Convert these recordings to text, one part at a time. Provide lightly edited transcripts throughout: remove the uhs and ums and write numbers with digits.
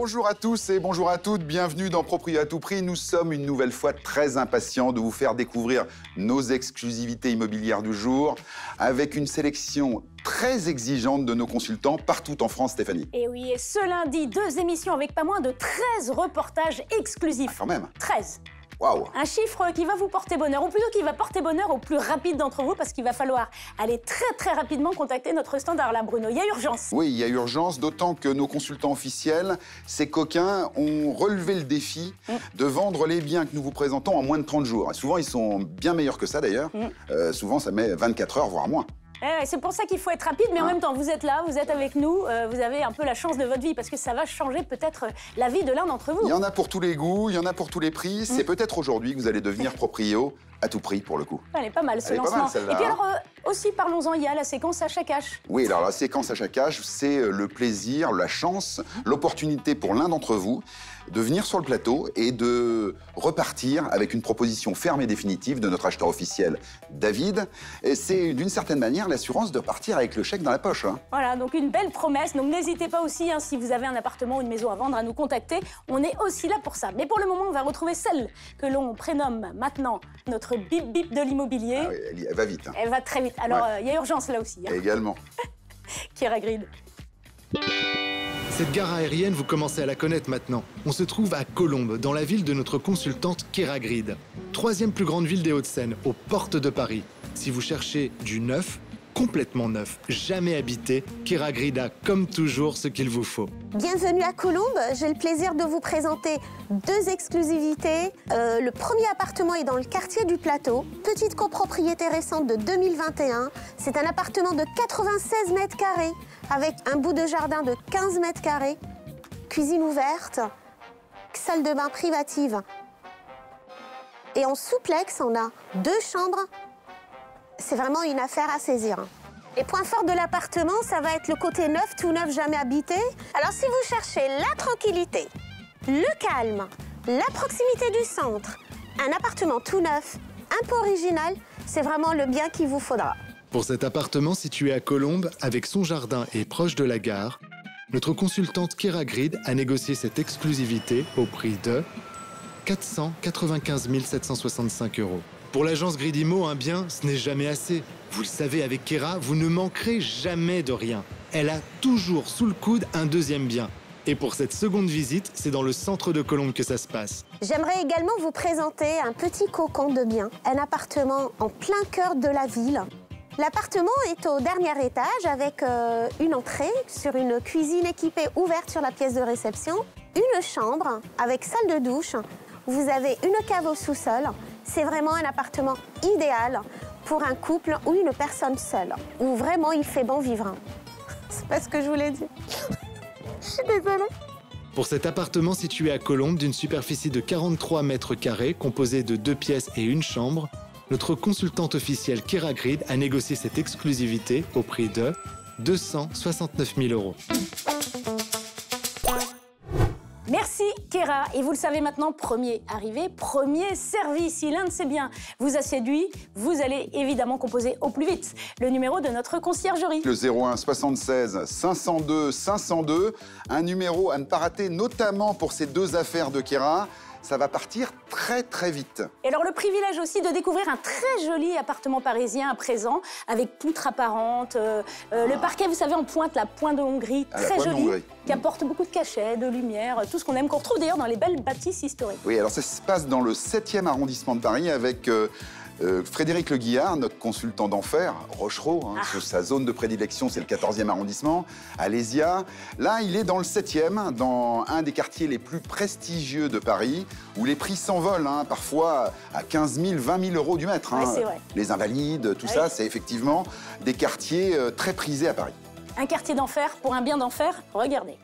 Bonjour à tous et bonjour à toutes, bienvenue dans Proprio à tout prix. Nous sommes une nouvelle fois très impatients de vous faire découvrir nos exclusivités immobilières du jour avec une sélection très exigeante de nos consultants partout en France, Stéphanie. Et oui, et ce lundi, 2 émissions avec pas moins de 13 reportages exclusifs. Ah, quand même. 13. Waouh. Un chiffre qui va vous porter bonheur, ou plutôt qui va porter bonheur aux plus rapides d'entre vous, parce qu'il va falloir aller très rapidement contacter notre standard là, Bruno. Il y a urgence. Oui, il y a urgence, d'autant que nos consultants officiels, ces coquins, ont relevé le défi de vendre les biens que nous vous présentons en moins de 30 jours. Et souvent, ils sont bien meilleurs que ça d'ailleurs. Souvent, ça met 24 heures, voire moins. C'est pour ça qu'il faut être rapide, mais en même temps, vous êtes là, vous êtes avec nous, vous avez un peu la chance de votre vie, parce que ça va changer peut-être la vie de l'un d'entre vous. Il y en a pour tous les goûts, il y en a pour tous les prix. C'est peut-être aujourd'hui que vous allez devenir proprio à tout prix, pour le coup. Elle est pas mal, ce lancement. Et puis alors, aussi, parlons-en, il y a la séquence achat cash. Oui, alors la séquence achat cash, c'est le plaisir, la chance, l'opportunité pour l'un d'entre vous de venir sur le plateau et de repartir avec une proposition ferme et définitive de notre acheteur officiel, David. Et c'est d'une certaine manière l'assurance de partir avec le chèque dans la poche. Voilà, donc une belle promesse. Donc n'hésitez pas aussi, si vous avez un appartement ou une maison à vendre, à nous contacter. On est aussi là pour ça. Mais pour le moment, on va retrouver celle que l'on prénomme maintenant notre bip-bip de l'immobilier. Ah oui, elle va vite. Elle va très vite. Alors, il y a urgence là aussi. Également. Kera Grid. Cette gare aérienne, vous commencez à la connaître maintenant. On se trouve à Colombes, dans la ville de notre consultante Kera Grid. 3e plus grande ville des Hauts-de-Seine, aux portes de Paris. Si vous cherchez du neuf, complètement neuf, jamais habité, Kera Grid a, comme toujours, ce qu'il vous faut. Bienvenue à Colombes. J'ai le plaisir de vous présenter 2 exclusivités. Le premier appartement est dans le quartier du Plateau. Petite copropriété récente de 2021. C'est un appartement de 96 mètres carrés avec un bout de jardin de 15 mètres carrés, cuisine ouverte, salle de bain privative. Et en souplex, on a 2 chambres. C'est vraiment une affaire à saisir. Les points forts de l'appartement, ça va être le côté neuf, tout neuf, jamais habité. Alors si vous cherchez la tranquillité, le calme, la proximité du centre, un appartement tout neuf, un peu original, c'est vraiment le bien qu'il vous faudra. Pour cet appartement situé à Colombes, avec son jardin et proche de la gare, notre consultante Kera Grid a négocié cette exclusivité au prix de 495 765 €. Pour l'agence Gridimo, un bien, ce n'est jamais assez. Vous le savez, avec Kera, vous ne manquerez jamais de rien. Elle a toujours sous le coude un 2e bien. Et pour cette seconde visite, c'est dans le centre de Colombes que ça se passe. J'aimerais également vous présenter un petit cocon de bien, un appartement en plein cœur de la ville. L'appartement est au dernier étage avec une entrée sur une cuisine équipée ouverte sur la pièce de réception, une chambre avec salle de douche. Vous avez une cave au sous-sol. C'est vraiment un appartement idéal pour un couple ou une personne seule, où vraiment il fait bon vivre. C'est pas ce que je voulais dire. Je suis désolée. Pour cet appartement situé à Colombes, d'une superficie de 43 mètres carrés, composé de 2 pièces et une chambre, notre consultante officielle Kera Grid a négocié cette exclusivité au prix de 269 000 €. Merci Kera. Et vous le savez maintenant, premier arrivé, premier servi. Si l'un de ces biens vous a séduit, vous allez évidemment composer au plus vite le numéro de notre conciergerie. Le 01 76 502 502, un numéro à ne pas rater, notamment pour ces 2 affaires de Kera. Ça va partir très vite. Et alors le privilège aussi de découvrir un très joli appartement parisien à présent, avec poutres apparentes, le parquet, vous savez, en pointe, la pointe de Hongrie, très joli, qui apporte beaucoup de cachet, de lumière, tout ce qu'on aime, qu'on retrouve d'ailleurs dans les belles bâtisses historiques. Oui, alors ça se passe dans le 7e arrondissement de Paris avec Frédéric Le Guillard, notre consultant d'enfer, Rochereau, sa zone de prédilection, c'est le 14e arrondissement, Alésia. Là, il est dans le 7e, dans un des quartiers les plus prestigieux de Paris, où les prix s'envolent, parfois à 15 000, 20 000 € du mètre. Oui, c'est vrai. Les Invalides, tout ça, c'est effectivement des quartiers très prisés à Paris. Un quartier d'enfer pour un bien d'enfer, regardez.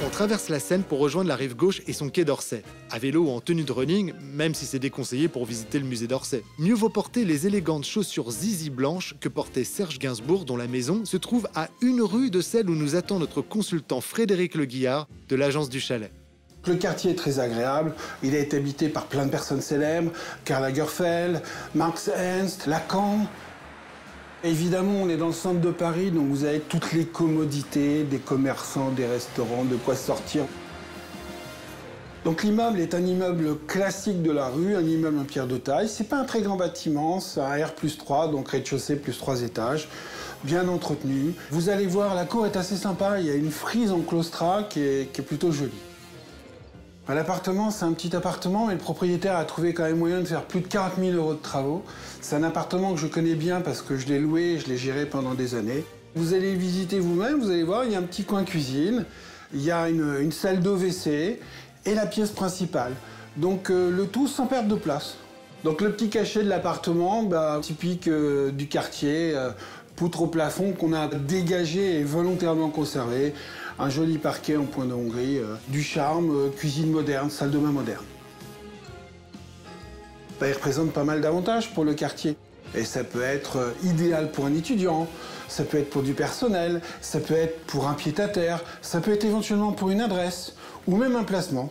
On traverse la Seine pour rejoindre la rive gauche et son quai d'Orsay. À vélo ou en tenue de running, même si c'est déconseillé pour visiter le musée d'Orsay. Mieux vaut porter les élégantes chaussures zizi blanches que portait Serge Gainsbourg, dont la maison se trouve à 1 rue de celle où nous attend notre consultant Frédéric Le Guillard de l'agence du Chalet. Le quartier est très agréable, il a été habité par plein de personnes célèbres, Karl Lagerfeld, Marx Ernst, Lacan. Évidemment, on est dans le centre de Paris, donc vous avez toutes les commodités, des commerçants, des restaurants, de quoi sortir. Donc l'immeuble est un immeuble classique de la rue, un immeuble en pierre de taille. C'est pas un très grand bâtiment, c'est un R+3, donc rez-de-chaussée plus 3 étages, bien entretenu. Vous allez voir, la cour est assez sympa, il y a une frise en claustrat qui est plutôt jolie. L'appartement, c'est un petit appartement, mais le propriétaire a trouvé quand même moyen de faire plus de 40 000 € de travaux. C'est un appartement que je connais bien parce que je l'ai loué et je l'ai géré pendant des années. Vous allez visiter vous-même, vous allez voir, il y a un petit coin cuisine, il y a une salle de WC et la pièce principale. Donc le tout sans perte de place. Donc le petit cachet de l'appartement, typique du quartier, poutre au plafond qu'on a dégagé et volontairement conservé. Un joli parquet en point de Hongrie, du charme, cuisine moderne, salle de bain moderne. Il représente pas mal d'avantages pour le quartier. Et ça peut être idéal pour un étudiant, ça peut être pour du personnel, ça peut être pour un pied-à-terre, ça peut être éventuellement pour une adresse ou même un placement.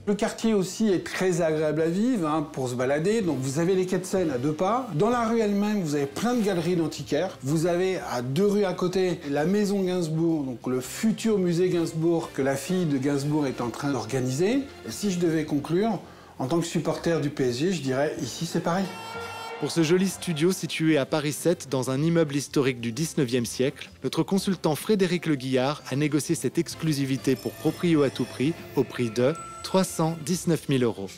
Le quartier aussi est très agréable à vivre pour se balader. Donc vous avez les quais de Seine à 2 pas. Dans la rue elle-même, vous avez plein de galeries d'antiquaires. Vous avez à 2 rues à côté la maison Gainsbourg, donc le futur musée Gainsbourg que la fille de Gainsbourg est en train d'organiser. Et si je devais conclure, en tant que supporter du PSG, je dirais ici c'est pareil. Pour ce joli studio situé à Paris 7, dans un immeuble historique du 19e siècle, notre consultant Frédéric Le Guillard a négocié cette exclusivité pour Proprio à tout prix, au prix de 319 000 €.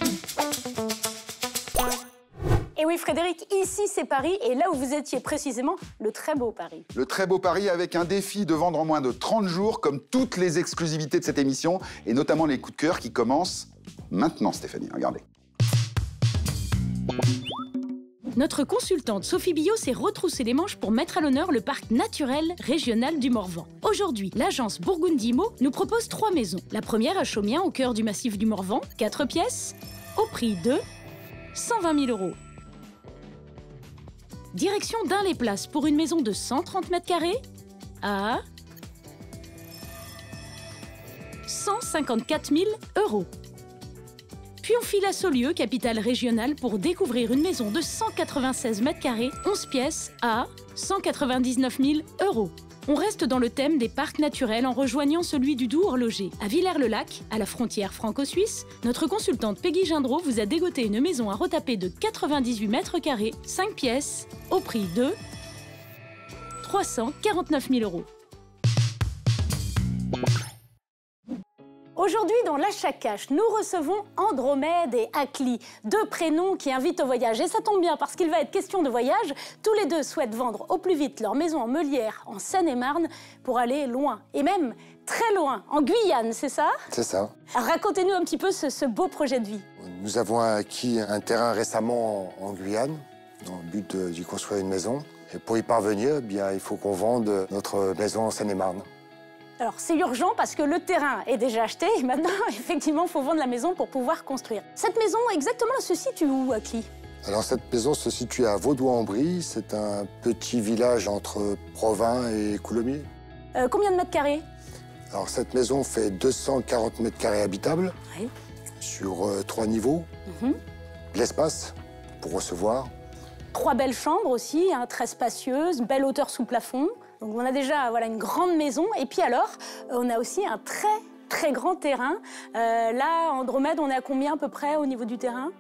Et oui, Frédéric, ici c'est Paris, et là où vous étiez précisément, le très beau Paris. Le très beau Paris avec un défi de vendre en moins de 30 jours, comme toutes les exclusivités de cette émission, et notamment les coups de cœur qui commencent maintenant, Stéphanie. Regardez. Notre consultante Sophie Billot s'est retroussé les manches pour mettre à l'honneur le parc naturel régional du Morvan. Aujourd'hui, l'agence Burgundimo nous propose 3 maisons. La première à Chaumiens, au cœur du massif du Morvan, 4 pièces, au prix de 120 000 €. Direction Dun-les-Places pour une maison de 130 m² à 154 000 €. Puis on file à Saulieu, capitale régionale, pour découvrir une maison de 196 m², 11 pièces à 199 000 €. On reste dans le thème des parcs naturels en rejoignant celui du Doubs horloger. À Villers-le-Lac, à la frontière franco-suisse, notre consultante Peggy Gindreau vous a dégoté une maison à retaper de 98 m², 5 pièces, au prix de 349 000 €. Aujourd'hui, dans l'Achat Cash, nous recevons Andromède et Akli, 2 prénoms qui invitent au voyage. Et ça tombe bien parce qu'il va être question de voyage. Tous les 2 souhaitent vendre au plus vite leur maison en Meulière, en Seine-et-Marne, pour aller loin. Et même très loin, en Guyane, c'est ça? C'est ça. Alors racontez-nous un petit peu ce beau projet de vie. Nous avons acquis un terrain récemment en Guyane, dans le but d'y construire une maison. Et pour y parvenir, eh bien, il faut qu'on vende notre maison en Seine-et-Marne. Alors, c'est urgent parce que le terrain est déjà acheté et maintenant, effectivement, il faut vendre la maison pour pouvoir construire. Cette maison, exactement, elle se situe où, Akli? Alors, cette maison se situe à Vaudois-en-Brie. C'est un petit village entre Provins et Coulommiers. Combien de mètres carrés? Alors, cette maison fait 240 m² habitables, oui, sur 3 niveaux. De l'espace pour recevoir. 3 belles chambres aussi, très spacieuses, belle hauteur sous plafond. Donc on a déjà une grande maison. Et puis alors, on a aussi un très grand terrain. Là, Andromède, on est à combien à peu près au niveau du terrain?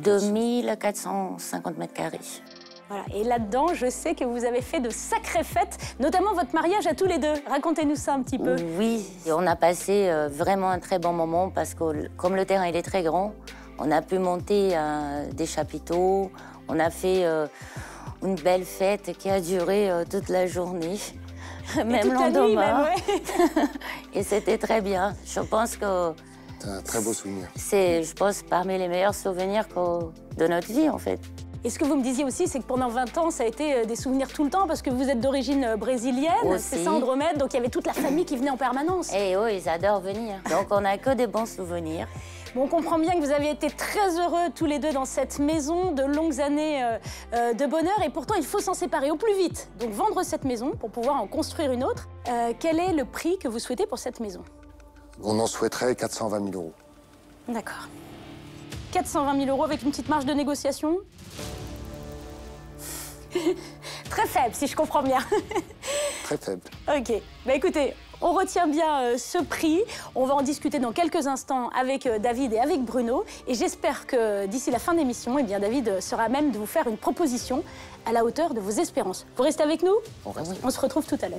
2450 m². Voilà. Et là-dedans, je sais que vous avez fait de sacrées fêtes, notamment votre mariage à tous les 2. Racontez-nous ça un petit peu. Oui, on a passé vraiment un très bon moment parce que comme le terrain il est très grand, on a pu monter des chapiteaux, on a fait une belle fête qui a duré toute la journée, même le lendemain. Et c'était très bien. Je pense que c'est un très beau souvenir. C'est, je pense, parmi les meilleurs souvenirs de notre vie, en fait. Et ce que vous me disiez aussi, c'est que pendant 20 ans, ça a été des souvenirs tout le temps, parce que vous êtes d'origine brésilienne, c'est ça, Andromède, donc il y avait toute la famille qui venait en permanence. Et oui, ils adorent venir. Donc on n'a que des bons souvenirs. Bon, on comprend bien que vous avez été très heureux tous les 2 dans cette maison, de longues années de bonheur, et pourtant il faut s'en séparer au plus vite. Donc vendre cette maison pour pouvoir en construire une autre. Quel est le prix que vous souhaitez pour cette maison? On en souhaiterait 420 000 €. D'accord. 420 000 € avec une petite marge de négociation? Très faible, si je comprends bien. Très faible. Ok. Bah écoutez, on retient bien ce prix. On va en discuter dans quelques instants avec David et avec Bruno. Et j'espère que d'ici la fin de l'émission, eh bien, David sera à même de vous faire une proposition à la hauteur de vos espérances. Vous restez avec nous? On se retrouve tout à l'heure.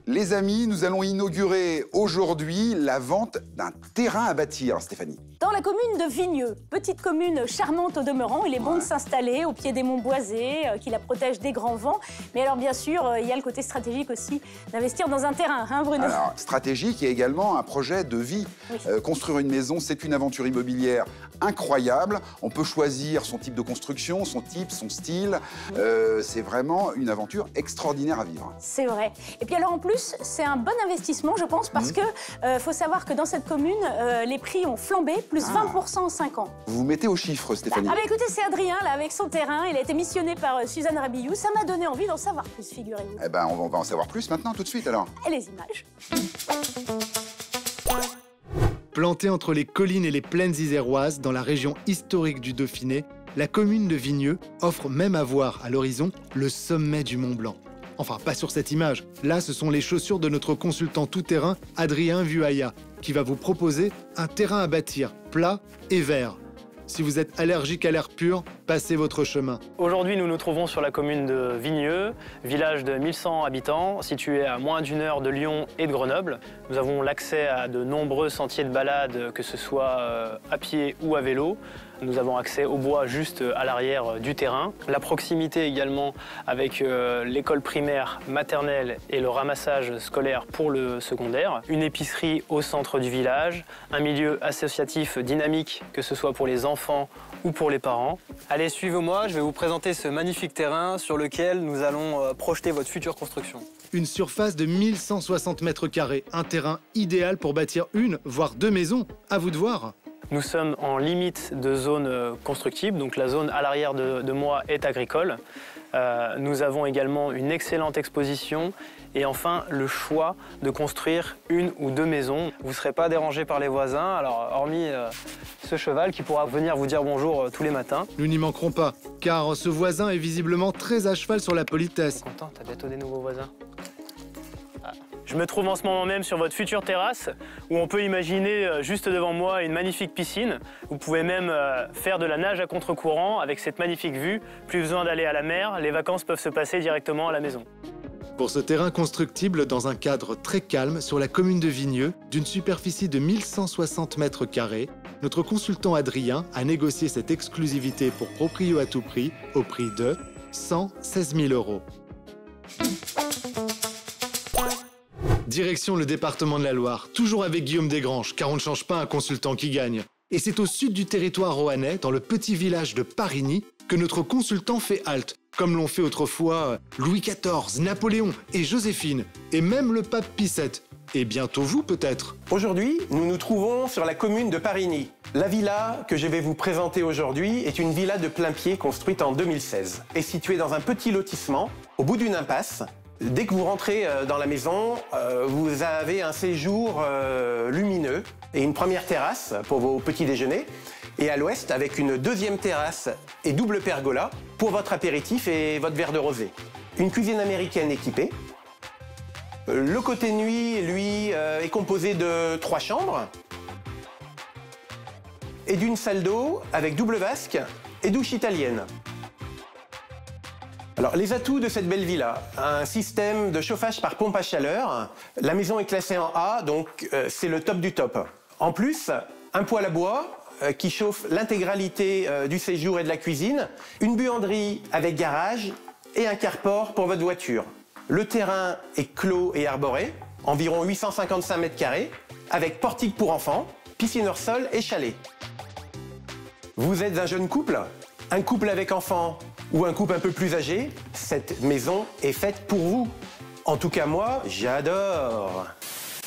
Les amis, nous allons inaugurer aujourd'hui la vente d'un terrain à bâtir, Stéphanie. Dans la commune de Vigneux, petite commune charmante au demeurant, il est bon de s'installer au pied des monts boisés qui la protègent des grands vents. Mais alors bien sûr, il y a le côté stratégique aussi d'investir dans un terrain, hein Bruno? Alors, stratégique et également un projet de vie. Oui. Construire une maison, c'est une aventure immobilière incroyable. On peut choisir son type de construction, son type, son style. C'est vraiment une aventure extraordinaire à vivre. C'est vrai. Et puis alors en plus, c'est un bon investissement, je pense, parce que faut savoir que dans cette commune, les prix ont flambé, plus 20% en 5 ans. Vous vous mettez aux chiffres, Stéphanie. Ah bah écoutez, c'est Adrien, là, avec son terrain. Il a été missionné par Suzanne Rabillou. Ça m'a donné envie d'en savoir plus, figurez-vous. Eh ben, on va en savoir plus maintenant, tout de suite, alors. Et les images. Plantée entre les collines et les plaines iséroises, dans la région historique du Dauphiné, la commune de Vigneux offre même à voir à l'horizon le sommet du Mont Blanc. Enfin, pas sur cette image. Là, ce sont les chaussures de notre consultant tout-terrain, Adrien Vuaya, qui va vous proposer un terrain à bâtir, plat et vert. Si vous êtes allergique à l'air pur, passez votre chemin. Aujourd'hui, nous nous trouvons sur la commune de Vigneux, village de 1100 habitants, situé à moins d'1 heure de Lyon et de Grenoble. Nous avons l'accès à de nombreux sentiers de balade, que ce soit à pied ou à vélo. Nous avons accès au bois juste à l'arrière du terrain. La proximité également avec l'école primaire, maternelle et le ramassage scolaire pour le secondaire. Une épicerie au centre du village. Un milieu associatif dynamique, que ce soit pour les enfants ou pour les parents. Allez, suivez-moi, je vais vous présenter ce magnifique terrain sur lequel nous allons projeter votre future construction. Une surface de 1160 mètres carrés, un terrain idéal pour bâtir une, voire 2 maisons. À vous de voir. Nous sommes en limite de zone constructible, donc la zone à l'arrière de moi est agricole. Nous avons également une excellente exposition et enfin le choix de construire 1 ou 2 maisons. Vous ne serez pas dérangé par les voisins, alors hormis ce cheval qui pourra venir vous dire bonjour tous les matins. Nous n'y manquerons pas, car ce voisin est visiblement très à cheval sur la politesse. Content, t'as bientôt des nouveaux voisins. Je me trouve en ce moment même sur votre future terrasse où on peut imaginer juste devant moi une magnifique piscine. Vous pouvez même faire de la nage à contre-courant avec cette magnifique vue. Plus besoin d'aller à la mer, les vacances peuvent se passer directement à la maison. Pour ce terrain constructible dans un cadre très calme sur la commune de Vigneux, d'une superficie de 1160 mètres carrés, notre consultant Adrien a négocié cette exclusivité pour proprio à tout prix au prix de 116 000 €. Direction le département de la Loire, toujours avec Guillaume Desgranges, car on ne change pas un consultant qui gagne. Et c'est au sud du territoire roannais, dans le petit village de Parigny, que notre consultant fait halte, comme l'ont fait autrefois Louis XIV, Napoléon et Joséphine, et même le pape Pie VII. Et bientôt vous, peut-être. Aujourd'hui, nous nous trouvons sur la commune de Parigny. La villa que je vais vous présenter aujourd'hui est une villa de plein-pied construite en 2016 et située dans un petit lotissement, au bout d'une impasse. Dès que vous rentrez dans la maison, vous avez un séjour lumineux et une première terrasse pour vos petits déjeuners. Et à l'ouest, avec une deuxième terrasse et double pergola pour votre apéritif et votre verre de rosé. Une cuisine américaine équipée. Le côté nuit, lui, est composé de 3 chambres et d'une salle d'eau avec double vasque et douche italienne. Alors, les atouts de cette belle villa, un système de chauffage par pompe à chaleur. La maison est classée en A, donc c'est le top du top. En plus, un poêle à bois qui chauffe l'intégralité du séjour et de la cuisine, une buanderie avec garage et un carport pour votre voiture. Le terrain est clos et arboré, environ 855 mètres carrés, avec portique pour enfants, piscine hors sol et chalet. Vous êtes un jeune couple, un couple avec enfants ou un couple un peu plus âgé, cette maison est faite pour vous. En tout cas, moi, j'adore.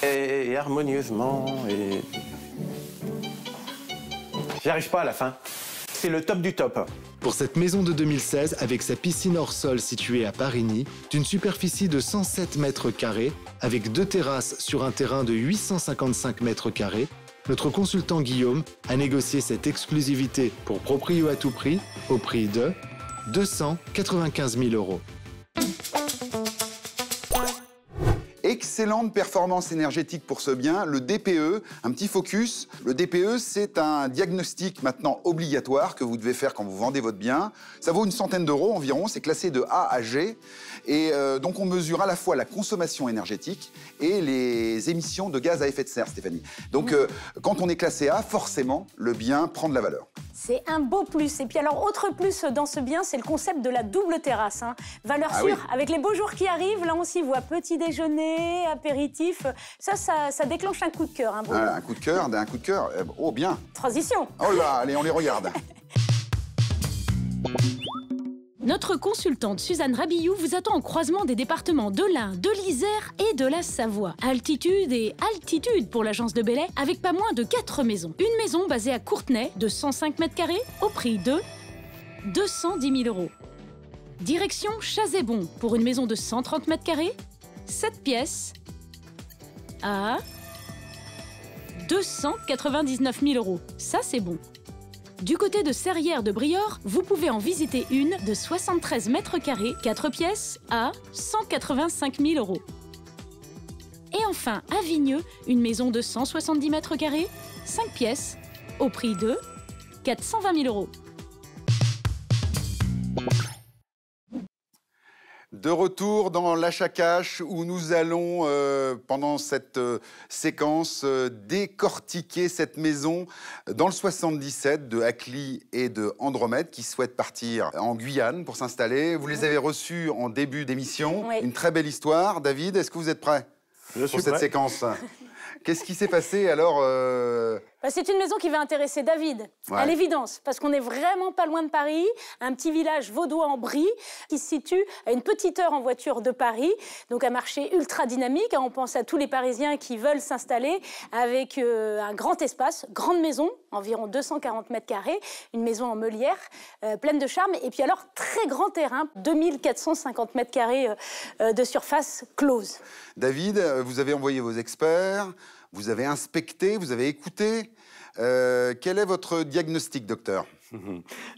Et harmonieusement, et... J'y arrive pas à la fin. C'est le top du top. Pour cette maison de 2016, avec sa piscine hors sol située à Parigny, d'une superficie de 107 mètres carrés, avec 2 terrasses sur un terrain de 855 mètres carrés, Notre consultant Guillaume a négocié cette exclusivité pour Proprio à tout prix au prix de 295 000 €. Excellente performance énergétique pour ce bien. Le DPE, un petit focus. Le DPE, c'est un diagnostic maintenant obligatoire que vous devez faire quand vous vendez votre bien. Ça vaut une centaine d'euros environ. C'est classé de A à G. Et donc, on mesure à la fois la consommation énergétique et les émissions de gaz à effet de serre, Stéphanie. Donc, quand on est classé A, forcément, le bien prend de la valeur. C'est un beau plus. Et puis alors, autre plus dans ce bien, c'est le concept de la double terrasse. Valeur sûre, oui. Avec les beaux jours qui arrivent, là on s'y voit petit déjeuner, apéritif. Ça déclenche un coup de cœur. Un coup de cœur. Oh, bien. Transition. Oh là, allez, on les regarde. Notre consultante Suzanne Rabillou vous attend au croisement des départements de l'Ain, de l'Isère et de la Savoie. Altitude et altitude pour l'agence de Belley, avec pas moins de 4 maisons. Une maison basée à Courtenay de 105 m² au prix de 210 000 €. Direction Chazébon pour une maison de 130 m², 7 pièces à 299 000 €. Ça, c'est bon. Du côté de Serrières de Briord, vous pouvez en visiter une de 73 m², 4 pièces à 185 000 €. Et enfin, à Vigneux, une maison de 170 m², 5 pièces, au prix de 420 000 €. De retour dans l'achat cash où nous allons, pendant cette séquence, décortiquer cette maison dans le 77 de Acli et de Andromède qui souhaitent partir en Guyane pour s'installer. Vous les avez reçus en début d'émission. Oui. Une très belle histoire. David, est-ce que vous êtes prêt pour cette séquence? Qu'est-ce qui s'est passé alors C'est une maison qui va intéresser David, à l'évidence, parce qu'on n'est vraiment pas loin de Paris, un petit village vaudois en Brie, qui se situe à une petite heure en voiture de Paris, donc un marché ultra dynamique. On pense à tous les Parisiens qui veulent s'installer avec un grand espace, grande maison, environ 240 m², une maison en meulière, pleine de charme, et puis alors très grand terrain, 2450 m² de surface close. David, vous avez envoyé vos experts, vous avez inspecté, vous avez écouté. Quel est votre diagnostic, docteur?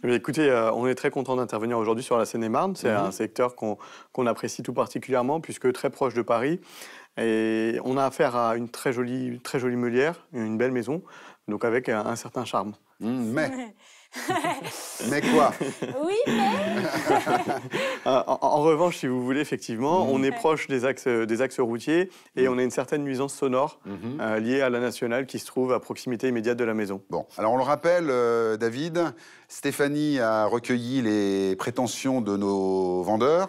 Écoutez, on est très content d'intervenir aujourd'hui sur la Seine-et-Marne. C'est un secteur qu'on apprécie tout particulièrement puisque très proche de Paris. Et on a affaire à une très jolie meulière, une belle maison, donc avec un certain charme. Mais quoi? Oui, mais... en revanche, si vous voulez, effectivement, on est proche des axes routiers et on a une certaine nuisance sonore liée à la nationale qui se trouve à proximité immédiate de la maison. Bon, alors on le rappelle, David, Stéphanie a recueilli les prétentions de nos vendeurs,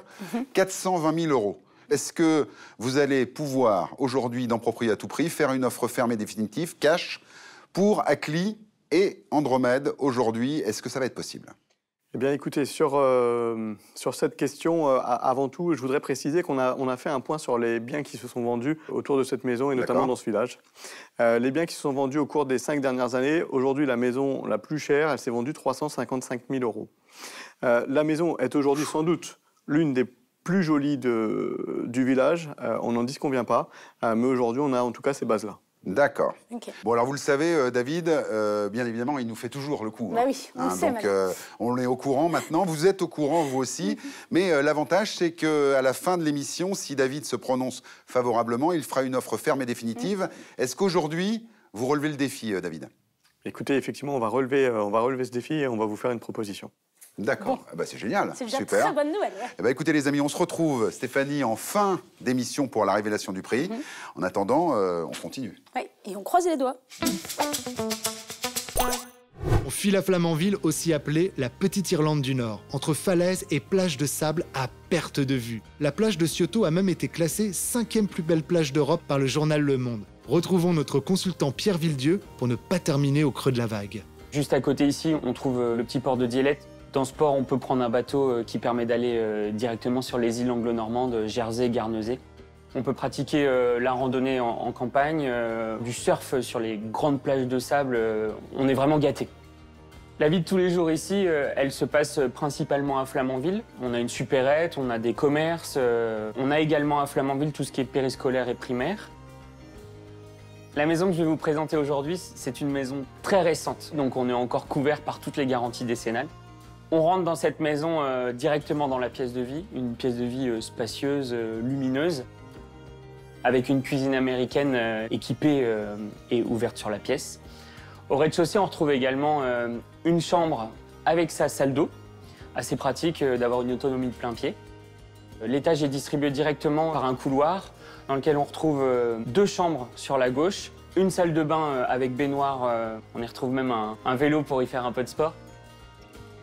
420 000 €. Est-ce que vous allez pouvoir, aujourd'hui, dans Proprio à tout prix, faire une offre ferme et définitive, cash, pour Acli et Andromède aujourd'hui? Est-ce que ça va être possible? Eh bien, écoutez, sur cette question, avant tout, je voudrais préciser qu'on a fait un point sur les biens qui se sont vendus autour de cette maison et notamment dans ce village. Les biens qui se sont vendus au cours des 5 dernières années, aujourd'hui, la maison la plus chère, elle s'est vendue 355 000 €. La maison est aujourd'hui sans doute l'une des plus jolies du village. On n'en disconvient pas, mais aujourd'hui, on a en tout cas ces bases-là. D'accord. Okay. Bon, alors vous le savez, David, bien évidemment, il nous fait toujours le coup. Bah oui, on le sait. Donc, on est au courant maintenant. Vous êtes au courant, vous aussi. Mais l'avantage, c'est qu'à la fin de l'émission, si David se prononce favorablement, il fera une offre ferme et définitive. Est-ce qu'aujourd'hui, vous relevez le défi, David? Écoutez, effectivement, on va relever ce défi et on va vous faire une proposition. D'accord, bon. C'est génial. C'est déjà une très bonne nouvelle. Écoutez les amis, on se retrouve, Stéphanie, en fin d'émission pour la révélation du prix. En attendant, on continue. Oui, et on croise les doigts. On file à Flamanville, aussi appelée la Petite Irlande du Nord, entre falaises et plages de sable à perte de vue. La plage de Scioto a même été classée 5e plus belle plage d'Europe par le journal Le Monde. Retrouvons notre consultant Pierre Villedieu pour ne pas terminer au creux de la vague. Juste à côté ici, on trouve le petit port de Dielette. Dans ce port, on peut prendre un bateau qui permet d'aller directement sur les îles anglo-normandes, Jersey, Guernesey. On peut pratiquer la randonnée en campagne, du surf sur les grandes plages de sable. On est vraiment gâtés. La vie de tous les jours ici, elle se passe principalement à Flamanville. On a une supérette, on a des commerces. On a également à Flamanville tout ce qui est périscolaire et primaire. La maison que je vais vous présenter aujourd'hui, c'est une maison très récente, donc on est encore couvert par toutes les garanties décennales. On rentre dans cette maison directement dans la pièce de vie, une pièce de vie spacieuse, lumineuse, avec une cuisine américaine équipée et ouverte sur la pièce. Au rez-de-chaussée, on retrouve également une chambre avec sa salle d'eau, assez pratique d'avoir une autonomie de plein pied. L'étage est distribué directement par un couloir dans lequel on retrouve 2 chambres sur la gauche, une salle de bain avec baignoire, on y retrouve même un vélo pour y faire un peu de sport.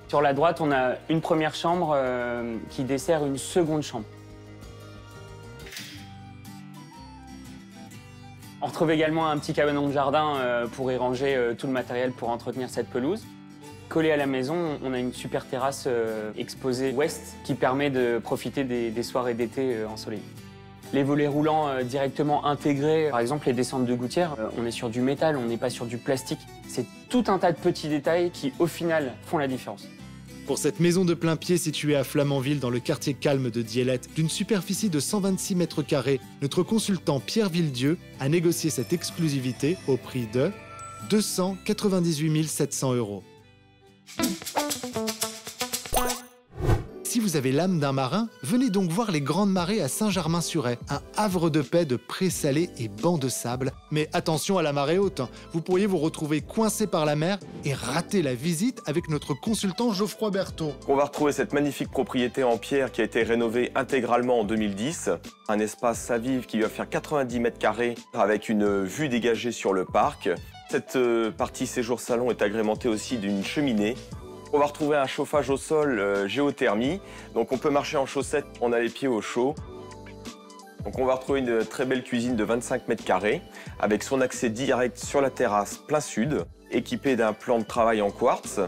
Sur la droite, on a une première chambre qui dessert une seconde chambre. On retrouve également un petit cabanon de jardin pour y ranger tout le matériel pour entretenir cette pelouse. Collé à la maison, on a une super terrasse exposée ouest qui permet de profiter des soirées d'été ensoleillées. Les volets roulants directement intégrés, par exemple les descentes de gouttières, on est sur du métal, on n'est pas sur du plastique. C'est tout un tas de petits détails qui, au final, font la différence. Pour cette maison de plein pied située à Flamanville, dans le quartier calme de Dielette, d'une superficie de 126 mètres carrés, notre consultant Pierre Villedieu a négocié cette exclusivité au prix de 298 700 €. Si vous avez l'âme d'un marin, venez donc voir les Grandes Marées à Saint-Germain-sur-Aie, un havre de paix de présalé et bancs de sable. Mais attention à la marée haute, vous pourriez vous retrouver coincé par la mer et rater la visite avec notre consultant Geoffroy Berthaud. On va retrouver cette magnifique propriété en pierre qui a été rénovée intégralement en 2010. Un espace à vivre qui va faire 90 mètres carrés avec une vue dégagée sur le parc. Cette partie séjour salon est agrémentée aussi d'une cheminée. On va retrouver un chauffage au sol géothermie, donc on peut marcher en chaussettes, on a les pieds au chaud. Donc on va retrouver une très belle cuisine de 25 mètres carrés avec son accès direct sur la terrasse plein sud, équipée d'un plan de travail en quartz.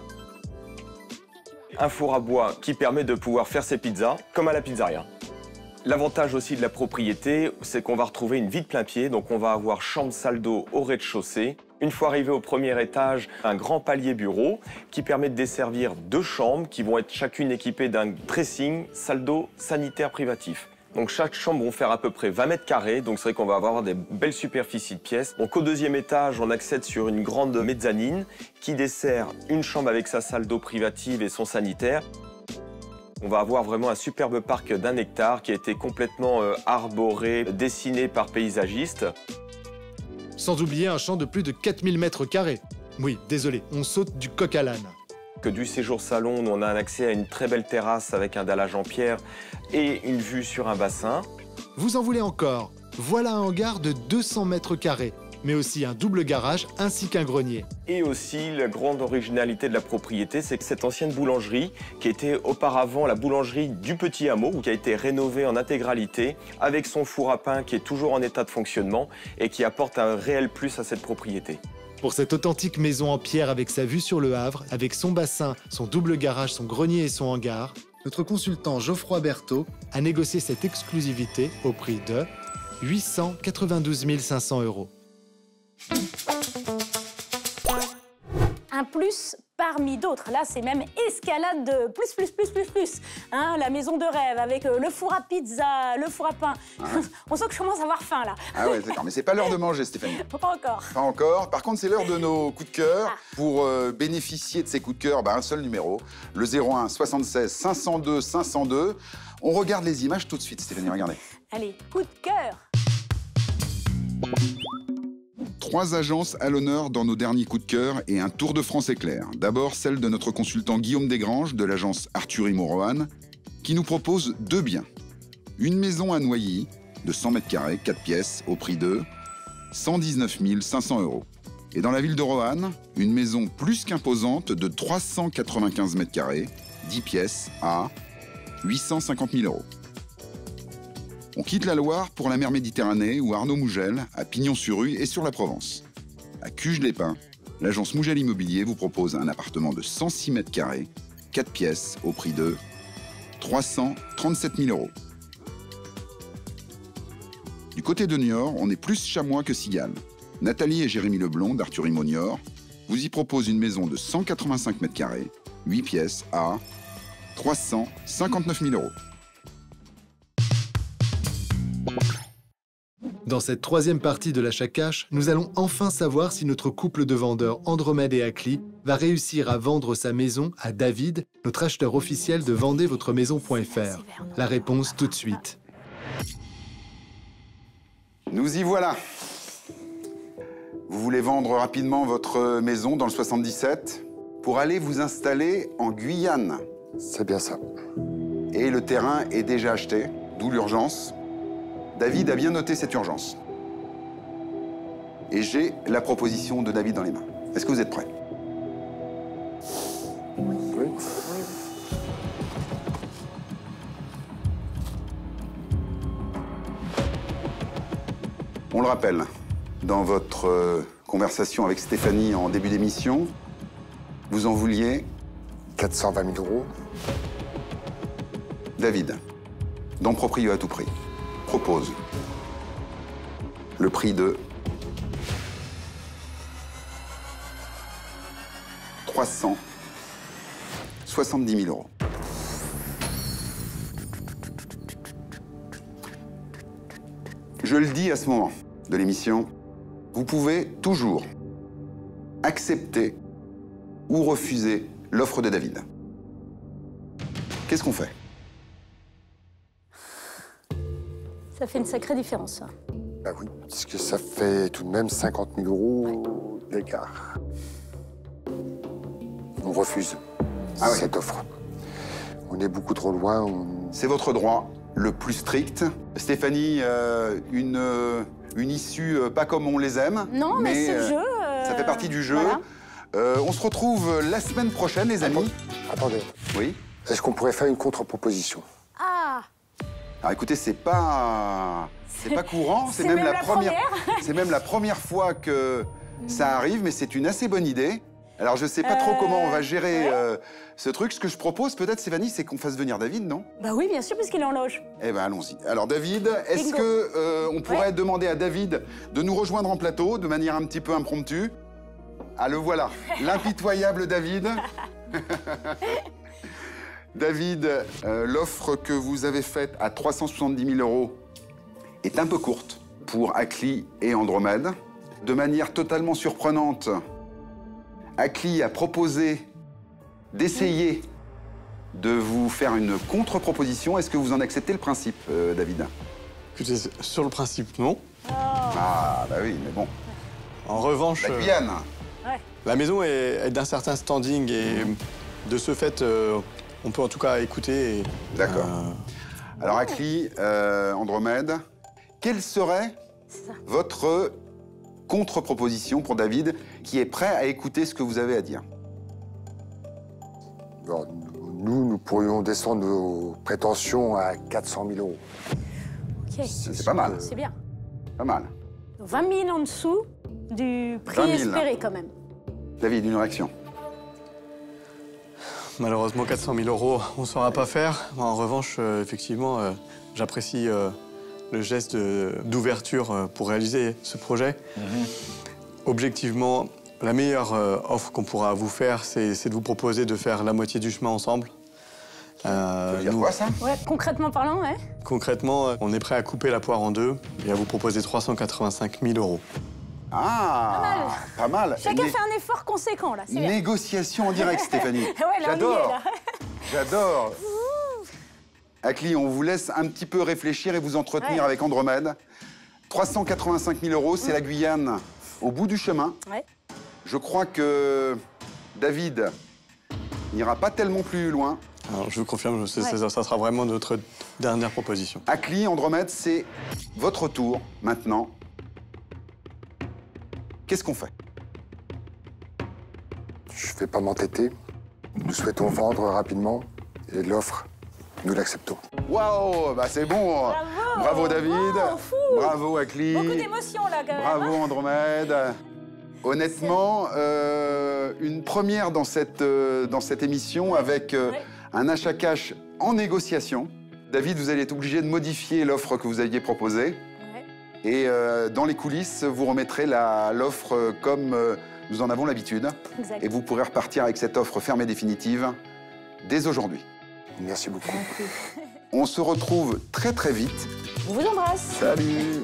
Un four à bois qui permet de pouvoir faire ses pizzas comme à la pizzeria. L'avantage aussi de la propriété, c'est qu'on va retrouver une vie de plein pied, donc on va avoir chambre salle d'eau au rez-de-chaussée. Une fois arrivé au premier étage, un grand palier bureau qui permet de desservir 2 chambres qui vont être chacune équipées d'un dressing, salle d'eau, sanitaire privatif. Donc chaque chambre vont faire à peu près 20 mètres carrés, donc c'est vrai qu'on va avoir des belles superficies de pièces. Donc au 2e étage, on accède sur une grande mezzanine qui dessert une chambre avec sa salle d'eau privative et son sanitaire. On va avoir vraiment un superbe parc d'1 hectare qui a été complètement arboré, dessiné par paysagistes. Sans oublier un champ de plus de 4000 mètres carrés. Oui, désolé, on saute du coq à l'âne. Que du séjour salon, on a un accès à une très belle terrasse avec un dallage en pierre et une vue sur un bassin. Vous en voulez encore? Voilà un hangar de 200 mètres carrés, mais aussi un double garage ainsi qu'un grenier. Et aussi, la grande originalité de la propriété, c'est que cette ancienne boulangerie, qui était auparavant la boulangerie du Petit Hameau, qui a été rénovée en intégralité, avec son four à pain qui est toujours en état de fonctionnement et qui apporte un réel plus à cette propriété. Pour cette authentique maison en pierre avec sa vue sur le Havre, avec son bassin, son double garage, son grenier et son hangar, notre consultant Geoffroy Berthaud a négocié cette exclusivité au prix de 892 500 €. Un plus parmi d'autres. Là, c'est même escalade de plus. Hein, la maison de rêve avec le four à pizza, le four à pain. Ah ouais. On sent que je commence à avoir faim, là. Ah ouais, d'accord. Mais c'est pas l'heure de manger, Stéphanie. Pas encore. Pas encore. Par contre, c'est l'heure de nos coups de cœur. Pour bénéficier de ces coups de cœur, un seul numéro, le 01 76 502 502. On regarde les images tout de suite, Stéphanie, regardez. Allez, coup de cœur. 3 agences à l'honneur dans nos derniers coups de cœur et un tour de France éclair. D'abord, celle de notre consultant Guillaume Desgranges de l'agence Arthur Immo Roanne, qui nous propose 2 biens. Une maison à Noilly de 100 mètres carrés, 4 pièces, au prix de 119 500 €. Et dans la ville de Roanne, une maison plus qu'imposante de 395 mètres carrés, 10 pièces, à 850 000 €. On quitte la Loire pour la mer Méditerranée où Arnaud Mougel, à Pignon-sur-Rue et sur la Provence. À Cuges-les-Pins, l'agence Mougel Immobilier vous propose un appartement de 106 mètres carrés, 4 pièces, au prix de 337 000 €. Du côté de Niort, on est plus chamois que cigale. Nathalie et Jérémy Leblond d'Arthur Immo Niort vous y proposent une maison de 185 mètres carrés, 8 pièces, à 359 000 €. Dans cette troisième partie de l'achat cash, nous allons enfin savoir si notre couple de vendeurs Andromède et Acli va réussir à vendre sa maison à David, notre acheteur officiel de vendezvotreMaison.fr. La réponse tout de suite. Nous y voilà. Vous voulez vendre rapidement votre maison dans le 77 pour aller vous installer en Guyane. C'est bien ça. Et le terrain est déjà acheté, d'où l'urgence. David a bien noté cette urgence. Et j'ai la proposition de David dans les mains. Est-ce que vous êtes prêts? Oui. On le rappelle, dans votre conversation avec Stéphanie en début d'émission, vous en vouliez 420 000 euros. David, dans Proprio à tout prix, propose le prix de 370 000 euros. Je le dis à ce moment de l'émission, vous pouvez toujours accepter ou refuser l'offre de David. Qu'est-ce qu'on fait? Ça fait une sacrée différence, ça. Bah oui, parce que ça fait tout de même 50 000 euros d'écart. On refuse cette offre. On est beaucoup trop loin. C'est votre droit le plus strict. Stéphanie, une issue pas comme on les aime. Non, mais c'est le jeu. Ça fait partie du jeu. Voilà. On se retrouve la semaine prochaine, les amis. Attendez. Oui. Est-ce qu'on pourrait faire une contre-proposition? Ah! Alors écoutez, c'est pas courant. C'est même la première. C'est même la première fois que ça arrive, mais c'est une assez bonne idée. Alors je sais pas trop comment on va gérer ce truc. Ce que je propose peut-être, Stéphanie, c'est qu'on fasse venir David, non? Bah oui, bien sûr, puisqu'il est en loge. Eh ben allons-y. Alors David, est-ce que on pourrait demander à David de nous rejoindre en plateau de manière un petit peu impromptue? Ah, le voilà, l'impitoyable David. David, l'offre que vous avez faite à 370 000 euros est un peu courte pour Acli et Andromède. De manière totalement surprenante, Acli a proposé d'essayer de vous faire une contre-proposition. Est-ce que vous en acceptez le principe, David? Écoutez, sur le principe, non. Ah, bah oui, mais bon. En revanche... La Guyane. La maison est d'un certain standing et de ce fait, on peut en tout cas écouter. D'accord. Alors, Acli, Andromède, quelle serait votre contre-proposition pour David, qui est prêt à écouter ce que vous avez à dire? Alors, nous pourrions descendre nos prétentions à 400 000 euros. Ok. C'est pas mal. C'est bien. Pas mal. 20 000 en dessous du prix 20 000. espéré, quand même. David, une réaction? Malheureusement, 400 000 euros, on ne saura pas faire. En revanche, effectivement, j'apprécie le geste d'ouverture pour réaliser ce projet. Objectivement, la meilleure offre qu'on pourra vous faire, c'est de vous proposer de faire la moitié du chemin ensemble. Ça veut dire quoi, ça? Ouais, concrètement parlant, ouais. Concrètement, on est prêt à couper la poire en deux et à vous proposer 385 000 euros. Ah, pas mal. Chacun fait un effort conséquent, là. C'est bien. Négociation en direct, Stéphanie. Ouais, là, on y est, J'adore. là. J'adore. Acli, on vous laisse un petit peu réfléchir et vous entretenir avec Andromède. 385 000 euros, c'est la Guyane au bout du chemin. Ouais. Je crois que David n'ira pas tellement plus loin. Alors, je vous confirme, ça sera vraiment notre dernière proposition. Acli, Andromède, c'est votre tour maintenant. Qu'est-ce qu'on fait? Je ne vais pas m'entêter. Nous souhaitons vendre rapidement et l'offre, nous l'acceptons. Waouh, bah c'est bon. Bravo David. Bravo Acli. Beaucoup d'émotions, là, quand même. Bravo Andromède. Honnêtement, une première dans cette émission avec un achat cash en négociation. David, vous allez être obligé de modifier l'offre que vous aviez proposée. Et dans les coulisses, vous remettrez l'offre comme nous en avons l'habitude. Et vous pourrez repartir avec cette offre ferme et définitive dès aujourd'hui. Merci beaucoup. On se retrouve très très vite. On vous embrasse. Salut.